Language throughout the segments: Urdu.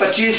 25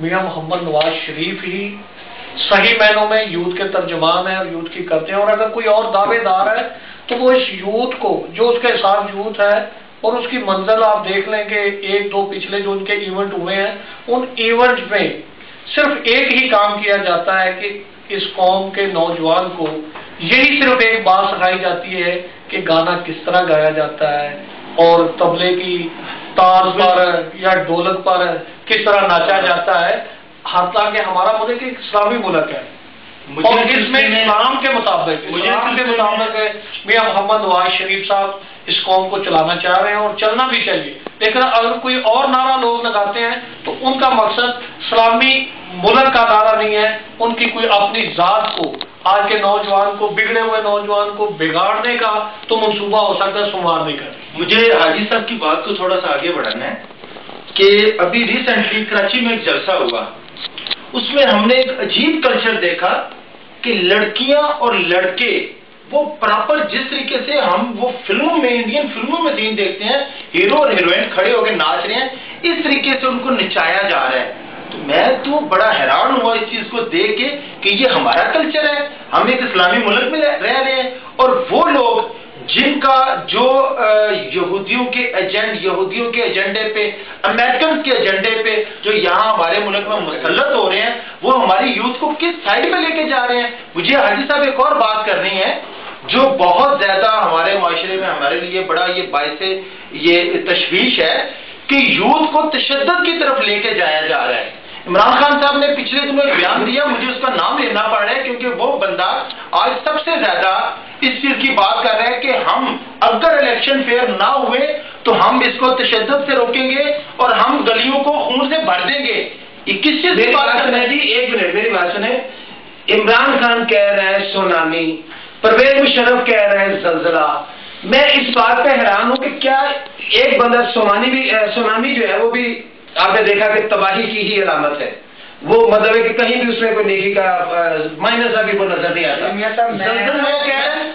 میاں محمد نواز شریف ہی صحیح معنوں میں یوتھ کے ترجمان ہیں اور یوتھ کی کرتے ہیں، اور اگر کوئی اور دعوے دار ہے تو وہ اس یوتھ کو، جو اس کے ساتھ یوتھ ہے اور اس کی منزل آپ دیکھ لیں کہ ایک دو پچھلے جو ان کے ایونٹ ہوئے ہیں، ان ایونٹ میں صرف ایک ہی کام کیا جاتا ہے کہ اس قوم کے نوجوان کو یہی صرف ایک بات سکھائی جاتی ہے کہ گانا کس طرح گایا جاتا ہے اور طبلے کی تار پر یا ڈھولک پر کس طرح ناچا جاتا ہے، حتیٰ کہ ہمارا ملک ایک اسلامی ملک ہے اور اس میں اسلام کے مطابق میاں محمد نواز شریف صاحب اس قوم کو چلانا چاہ رہے ہیں اور چلنا بھی چاہیے، لیکن اگر کوئی اور نعرہ لوگ لگاتے ہیں تو ان کا مقصد اسلامی ملک کا نعرہ نہیں ہے، ان کی کوئی اپنی ذات کو، آج کے نوجوان کو، بگڑے ہوئے نوجوان کو بگاڑنے کا تو منصوبہ ہو سکتا ہے، سنوار نہیں کرنا۔ مجھے حاجی صاحب کی بات کو تھوڑا سا آگے بڑھانا ہے کہ ابھی ریسنٹلی کراچی میں ایک جلسہ ہوا، اس میں ہم نے ایک عجیب کلچر دیکھا کہ لڑکیاں اور لڑکے وہ پراپر جس طریقے سے ہم وہ فلموں میں، انڈین فلموں میں سین دیکھتے ہیں، ہیرو اور ہیروئن کھڑے ہو کے ناچ رہے ہیں، اس طریقے سے ان کو نچایا جا رہا ہے۔ تو میں تو بڑا حیران ہوا اس چیز کو دیکھ کے کہ یہ ہمارا کلچر ہے، ہم ایک اسلامی ملک میں رہ رہے ہیں، اور وہ لوگ جن کا جو یہودیوں کے ایجنڈے پہ، امریکنز کے ایجنڈے پہ جو یہاں ہمارے ملک میں مسلط ہو رہے ہیں، وہ ہماری یوتھ کو کس سائڈ میں لے کے جا رہے ہیں۔ مجھے حاجی صاحب ایک اور بات کرنی ہے جو بہت زیادہ ہمارے معاشرے میں ہمارے لیے بڑا یہ باعث یہ تشویش ہے کہ یوتھ کو تشدد کی طرف لے کے جایا جا رہا ہے۔ عمران خان صاحب نے پچھلے دنوں ایک بیان دیا، مجھے اس کا نام لینا پڑ رہا ہے کیونکہ وہ بندہ آج سب سے زیادہ اس چیز کی بات کر رہا ہے کہ ہم اگر الیکشن فیئر نہ ہوئے تو ہم اس کو تشدد سے روکیں گے اور ہم گلیوں کو خون سے بھر دیں گے۔ یہ کس چیز کی بات کر رہے ہیں؟ جی ایک منٹ میری بات سنیں۔ عمران خان کہہ رہے ہیں سونامی، پرویز مشرف کہہ رہے ہیں زلزلہ۔ میں اس بات پہ حیران ہوں کہ کیا ایک بندہ سونامی جو ہے وہ بھی آپ نے دیکھا کہ تباہی کی ہی علامت ہے، وہ مطلب ہے کہ کہیں بھی اس میں کوئی نیکی کا مائنس ابھی کو نظر نہیں آتا۔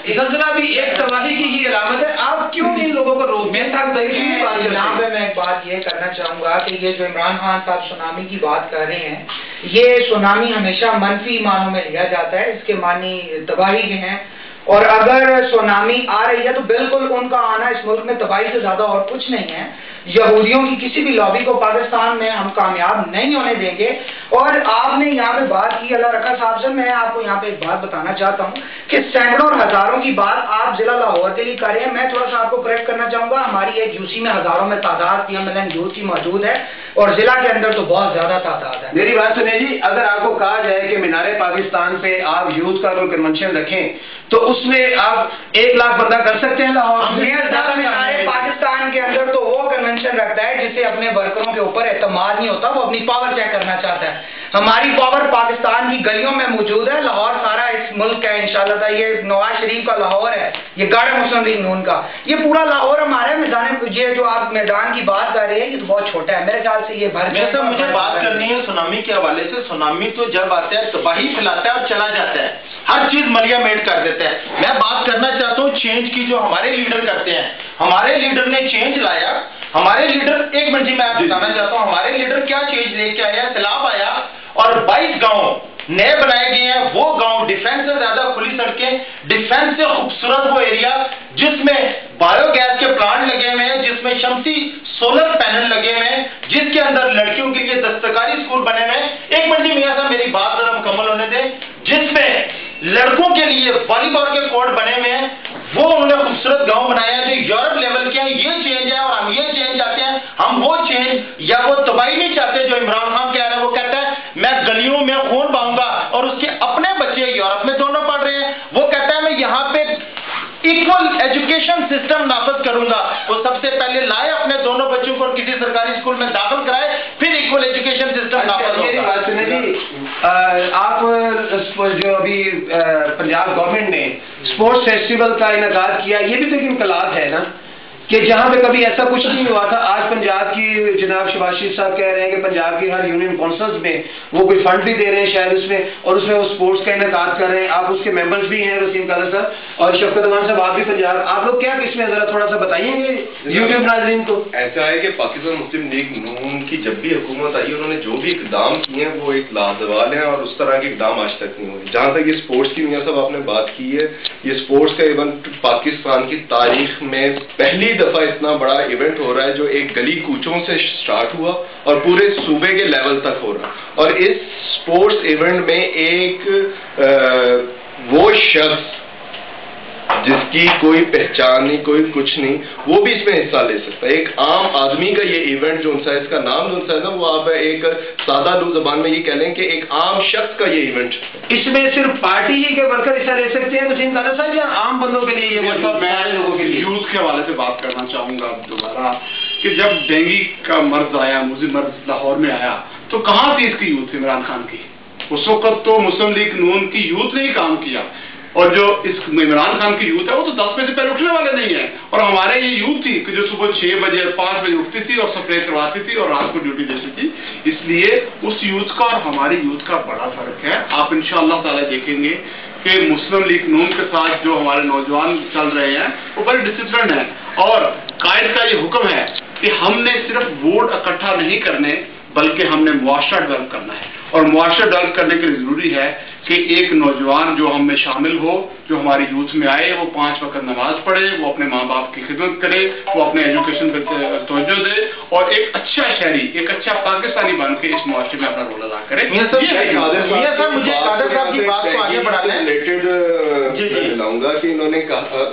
زلزلہ بھی ایک تباہی کی ہی علامت ہے، آپ کیوں ان لوگوں کو روک میں یہاں پہ میں ایک بات یہ کرنا چاہوں گا کہ یہ جو عمران خان صاحب سونامی کی بات کر رہے ہیں، یہ سونامی ہمیشہ منفی معنوں میں لیا جاتا ہے، اس کے معنی تباہی کے ہیں، اور اگر سونامی آ رہی ہے تو بالکل ان کا آنا اس ملک میں تباہی سے زیادہ اور کچھ نہیں ہے۔ یہودیوں کی کسی بھی لابی کو پاکستان میں ہم کامیاب نہیں ہونے دیں گے۔ اور آپ نے یہاں پہ بات کی اللہ رکھا صاحب سے، میں آپ کو یہاں پہ ایک بات بتانا چاہتا ہوں کہ سینکڑوں اور ہزاروں کی بات آپ ضلع لاہور کے لیے کر رہے ہیں۔ میں تھوڑا سا آپ کو کریکٹ کرنا چاہوں گا، ہماری ایک یوسی میں ہزاروں میں تعداد کی یوتھ کی موجود ہے اور ضلع کے اندر تو بہت زیادہ تعداد ہے۔ میری بات سنیں جی، اگر آپ کو کہا جائے کہ مینار پاکستان پہ آپ یوتھ کا کوئی کنونشن رکھیں تو اس میں آپ 1 لاکھ بندہ کر سکتے ہیں لاہور؟ مینار پاکستان کے اندر تو وہ کنونشن رکھتا ہے جسے اپنے ورکروں کے اوپر اعتماد نہیں ہوتا، وہ اپنی پاور چیک کرنا چاہتا ہے۔ ہماری پاور پاکستان کی گلیوں میں موجود ہے، لاہور سارا اس ملک کا انشاءاللہ تعالیٰ، یہ نواز شریف کا لاہور ہے، یہ گڑھ مسلم لیگ نون کا، یہ پورا لاہور ہمارا میدان۔ یہ جو آپ میدان کی بات کر رہے ہیں یہ تو بہت چھوٹا ہے، میرے خیال سے یہ بھر جیسا مجھے بات کرنی ہے سونامی کے حوالے سے۔ سونامی تو جب آتا ہے تباہی پھیلاتا ہے اور چلا جاتا ہے، ہر چیز ملیا میٹ کر دیتا ہے۔ میں بات کرنا چاہتا ہوں چینج کی جو ہمارے لیڈر کرتے ہیں۔ ہمارے لیڈر نے چینج لایا، ہمارے لیڈر، ایک منٹ جی میں آپ بتانا چاہتا ہوں ہمارے لیڈر کیا چینج لے کے آیا۔ سیلاب آیا اور 22 گاؤں نئے بنائے گئے ہیں، وہ گاؤں ڈیفینس سے زیادہ کھلی سڑکیں، ڈیفینس سے خوبصورت وہ ایریا جس میں بایو گیس کے پلانٹ لگے ہوئے ہیں، جس میں شمسی سولر پینل لگے ہوئے ہیں، جس کے اندر لڑکیوں کے لیے دستکاری اسکول بنے ہوئے ہیں۔ ایک منٹ جی میاں صاحب میری بات ذرا مکمل ہونے دیں۔ جس میں لڑکوں کے لیے والی بال کے کورٹ بنے ہوئے ہیں، وہ انہوں نے خوبصورت گاؤں بنایا ہے جو یورپ لیول کے ہیں۔ یہ چینج ہے اور ہم یہ چینج چاہتے ہیں۔ ہم وہ چینج یا وہ تباہی نہیں چاہتے جو عمران خان کہہ رہے ہیں۔ وہ کہتا ہے میں گلیوں میں خون بہاؤں گا اور اس کے اپنے بچے یورپ میں دونوں پڑھ رہے ہیں۔ وہ کہتا ہے میں یہاں پہ ایکول ایجوکیشن سسٹم نافذ کروں گا۔ وہ سب سے پہلے لائے اپنے دونوں بچوں کو کسی سرکاری اسکول میں داخل کرائے، پھر ایکول ایجوکیشن سسٹم نافذ ہوگا۔ آپ جو ابھی پنجاب گورنمنٹ نے اسپورٹس فیسٹیول کا انعقاد کیا، یہ بھی تو ایک انقلاب ہے نا۔ کہ جہاں پہ کبھی ایسا کچھ نہیں ہوا تھا، آج پنجاب کی جناب شہباز شریف صاحب کہہ رہے ہیں کہ پنجاب کی ہر یونین کونسلز میں وہ کوئی فنڈ بھی دے رہے ہیں شاید اس میں، اور اس میں وہ سپورٹس کا انعقاد کر رہے ہیں، آپ اس کے ممبرز بھی ہیں وسیم قادر صاحب اور شفقت امان صاحب، آپ بھی پنجاب، آپ لوگ کیا اس میں ذرا تھوڑا سا بتائیں گے یوٹیوب ناظرین کو؟ ایسا ہے کہ پاکستان مسلم لیگ نون کی جب بھی حکومت آئی انہوں نے جو بھی اقدام کیے ہیں وہ ایک لازوال ہیں، اور اس طرح کے اقدام آج تک نہیں ہوئے. جہاں تک یہ سپورٹس کی میاں صاحب آپ نے بات کی ہے، یہ سپورٹس کا ایونٹ پاکستان کی تاریخ میں پہلی دفعہ اتنا بڑا ایونٹ ہو رہا ہے جو ایک گلی کوچوں سے سٹارٹ ہوا اور پورے صوبے کے لیول تک ہو رہا ہے. اور اس سپورٹس ایونٹ میں ایک وہ شخص جس کی کوئی پہچان نہیں، کوئی کچھ نہیں، وہ بھی اس میں حصہ لے سکتا ہے. ایک عام آدمی کا یہ ایونٹ جو ہے، اس کا نام جو ہے نا، وہ آپ ایک سادہ لو زبان میں یہ کہہ لیں کہ ایک عام شخص کا یہ ایونٹ. اس میں صرف پارٹی ہی کے ورکر حصہ لے سکتے ہیں وسیم قادر صاحب، یا عام بندوں کے لیے یہ میں لوگوں کے لیے یوتھ کے حوالے سے بات کرنا چاہوں گا دوبارہ کہ جب ڈینگی کا مرض آیا، مزید مرض لاہور میں آیا، تو کہاں تھی اس کی یوتھ عمران خان کی؟ اس وقت تو مسلم لیگ نون کی یوتھ نے ہی کام کیا، اور جو اس عمران خان کی یوتھ ہے وہ تو 10 بجے سے پہلے اٹھنے والے نہیں ہیں. اور ہمارے یہ یوتھ تھی کہ جو صبح 6 بجے اور 5 بجے اٹھتی تھی اور سپرے کرواتی تھی اور رات کو ڈیوٹی دیتی تھی. اس لیے اس یوتھ کا اور ہماری یوتھ کا بڑا فرق ہے. آپ انشاءاللہ تعالی دیکھیں گے کہ مسلم لیگ نون کے ساتھ جو ہمارے نوجوان چل رہے ہیں وہ بڑے ڈسپلن ہیں، اور قائد کا یہ حکم ہے کہ ہم نے صرف ووٹ اکٹھا نہیں کرنے بلکہ ہم نے معاشرہ ڈیولپ کرنا ہے. اور معاشرہ ڈیولپ کرنے کے لیے ضروری ہے کہ ایک نوجوان جو ہم میں شامل ہو، جو ہماری یوتھ میں آئے، وہ 5 وقت نماز پڑھے، وہ اپنے ماں باپ کی خدمت کرے، وہ اپنے ایجوکیشن پہ توجہ دے، اور ایک اچھا شہری، ایک اچھا پاکستانی بن کے اس معاشرے میں اپنا رول ادا کرے. مجھے قادر صاحب کی بات کو آگے بڑھانا ہے. ریلیٹڈ لاؤں گا کہ انہوں نے کہا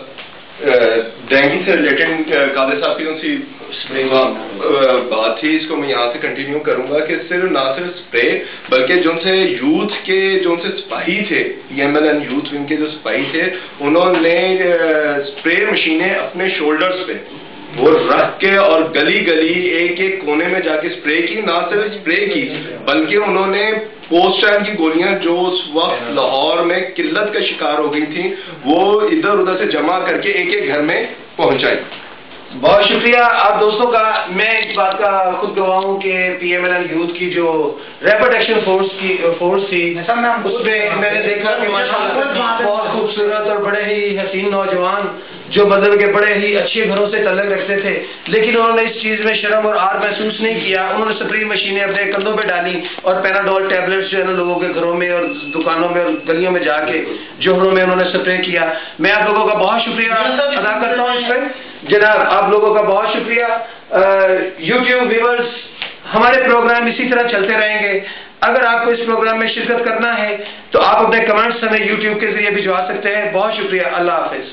ڈینگی سے ریلیٹڈ قادر صاحب کی ان سی بات تھی، اس کو میں یہاں سے کنٹینیو کروں گا کہ صرف نہ صرف اسپرے بلکہ جو سے یوتھ کے جو سے سپاہی تھے، EMLN یوتھ ونگ کے جو سپاہی تھے، انہوں نے اسپرے مشینیں اپنے شولڈرز پہ وہ رکھ کے اور گلی گلی ایک ایک کونے میں جا کے اسپرے کی. نہ صرف اسپرے کی بلکہ انہوں نے پوسٹائن کی گولیاں جو اس وقت لاہور میں قلت کا شکار ہو گئی تھیں وہ ادھر ادھر سے جمع کر کے ایک ایک گھر میں پہنچائی. بہت شکریہ آپ دوستوں کا. میں اس بات کا خود گواہ ہوں کہ PMLN یوتھ کی جو ریپڈ ایکشن فورس تھی، اس میں نے دیکھا کہ ماشاءاللہ بہت خوبصورت اور بڑے ہی حسین نوجوان جو مطلب کہ بڑے ہی اچھے گھروں سے تعلق رکھتے تھے، لیکن انہوں نے اس چیز میں شرم اور آر محسوس نہیں کیا. انہوں نے سپری مشینیں اپنے کندھوں پہ ڈالی اور پیناڈول ٹیبلٹس جو ہے نا لوگوں کے گھروں میں اور دکانوں میں اور گلیوں میں جا کے جوہروں میں انہوں نے سپرے کیا. میں آپ لوگوں کا بہت شکریہ ادا کرتا ہوں اس میں. جناب آپ لوگوں کا بہت شکریہ. یوٹیوب ویورز، ہمارے پروگرام اسی طرح چلتے رہیں گے. اگر آپ کو اس پروگرام میں شرکت کرنا ہے تو آپ اپنے کمنٹس ہمیں یوٹیوب کے ذریعے بھجوا سکتے ہیں. بہت شکریہ. اللہ حافظ.